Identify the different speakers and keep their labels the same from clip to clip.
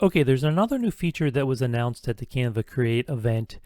Speaker 1: Okay, there's another new feature that was announced at the Canva Create event,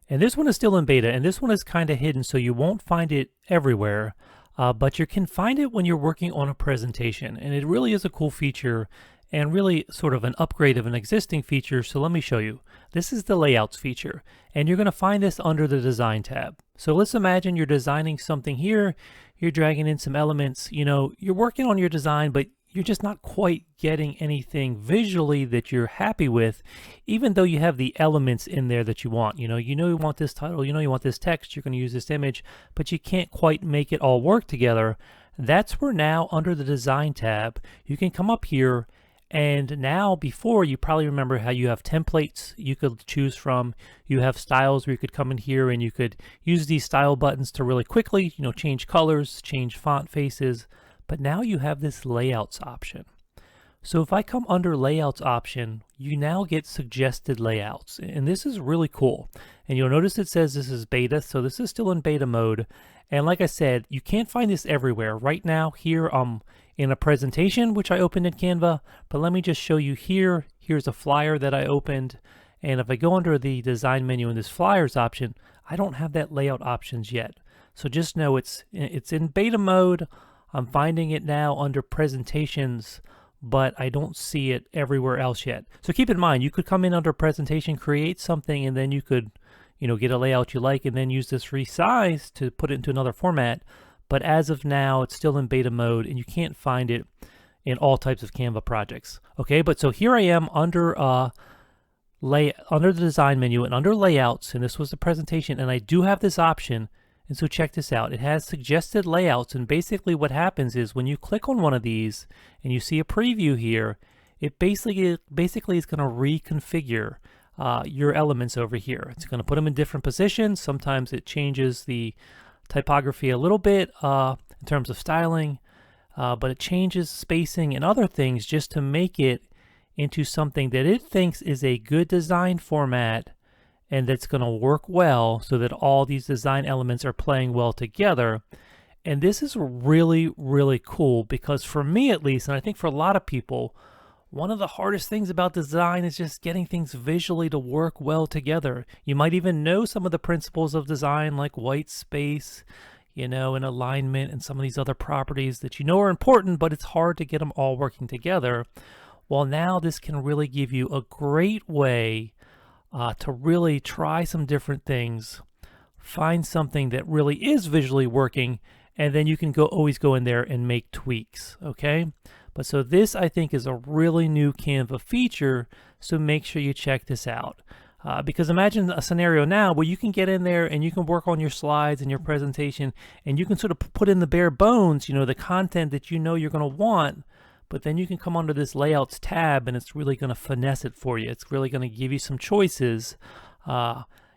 Speaker 1: and this one is still in beta, and this one is kind of hidden, so you won't find it everywhere, but you can find it when you're working on a presentation, and it really is a cool feature and really sort of an upgrade of an existing feature, so let me show you. This is the Layouts feature, and you're going to find this under the Design tab. So let's imagine you're designing something here, you're dragging in some elements, you're working on your design, but you're just not quite getting anything visually that you're happy with, even though you have the elements in there that you want. You want this title, you want this text, you're going to use this image, but you can't quite make it all work together. That's where now under the Design tab, you can come up here, and now before you probably remember how you have templates you could choose from, you have styles where you could come in here and you could use these style buttons to really quickly, change colors, change font faces. But now you have this layouts option. So if I come under layouts option, you now get suggested layouts. And this is really cool. And you'll notice it says this is beta, so this is still in beta mode. And like I said, you can't find this everywhere. Right now here I'm in a presentation, which I opened in Canva, but let me just show you here. Here's a flyer that I opened. And if I go under the design menu in this flyers option, I don't have that layout options yet. So just know it's in beta mode. I'm finding it now under presentations, but I don't see it everywhere else yet. So keep in mind, you could come in under presentation, create something, and then you could, get a layout you like and then use this resize to put it into another format. But as of now, it's still in beta mode and you can't find it in all types of Canva projects. Okay, but so here I am under under the design menu and under layouts, and this was the presentation, and I do have this option. And so check this out. It has suggested layouts, and basically what happens is when you click on one of these and you see a preview here, it basically is going to reconfigure your elements over here. It's going to put them in different positions. Sometimes it changes the typography a little bit in terms of styling, but it changes spacing and other things just to make it into something that it thinks is a good design format and that's going to work well so that all these design elements are playing well together. And this is really, really cool because for me at least, and I think for a lot of people, one of the hardest things about design is just getting things visually to work well together. You might even know some of the principles of design like white space, and alignment and some of these other properties that are important, but it's hard to get them all working together. Well, now this can really give you a great way to really try some different things, find something that really is visually working, and then you can always go in there and make tweaks, okay? But so this, I think, is a really new Canva feature, so make sure you check this out. Because imagine a scenario now where you can get in there and you can work on your slides and your presentation, and you can sort of put in the bare bones, the content that you're going to want, but then you can come under this layouts tab and it's really going to finesse it for you. It's really going to give you some choices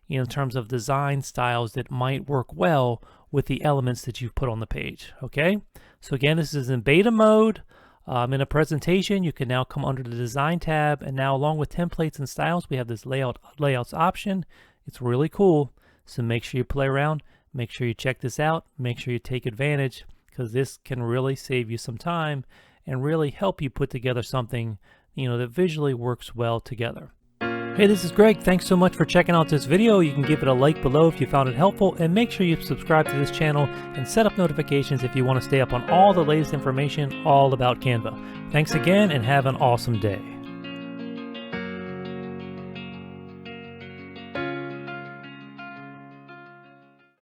Speaker 1: in terms of design styles that might work well with the elements that you've put on the page. Okay, so again, this is in beta mode. In a presentation, you can now come under the design tab, and now along with templates and styles, we have this layouts option. It's really cool, so make sure you play around, make sure you check this out, make sure you take advantage, because this can really save you some time and really help you put together something that visually works well together. Hey, this is Greg. Thanks so much for checking out this video. You can give it a like below if you found it helpful, and make sure you subscribe to this channel and set up notifications if you want to stay up on all the latest information all about Canva. Thanks again and have an awesome day.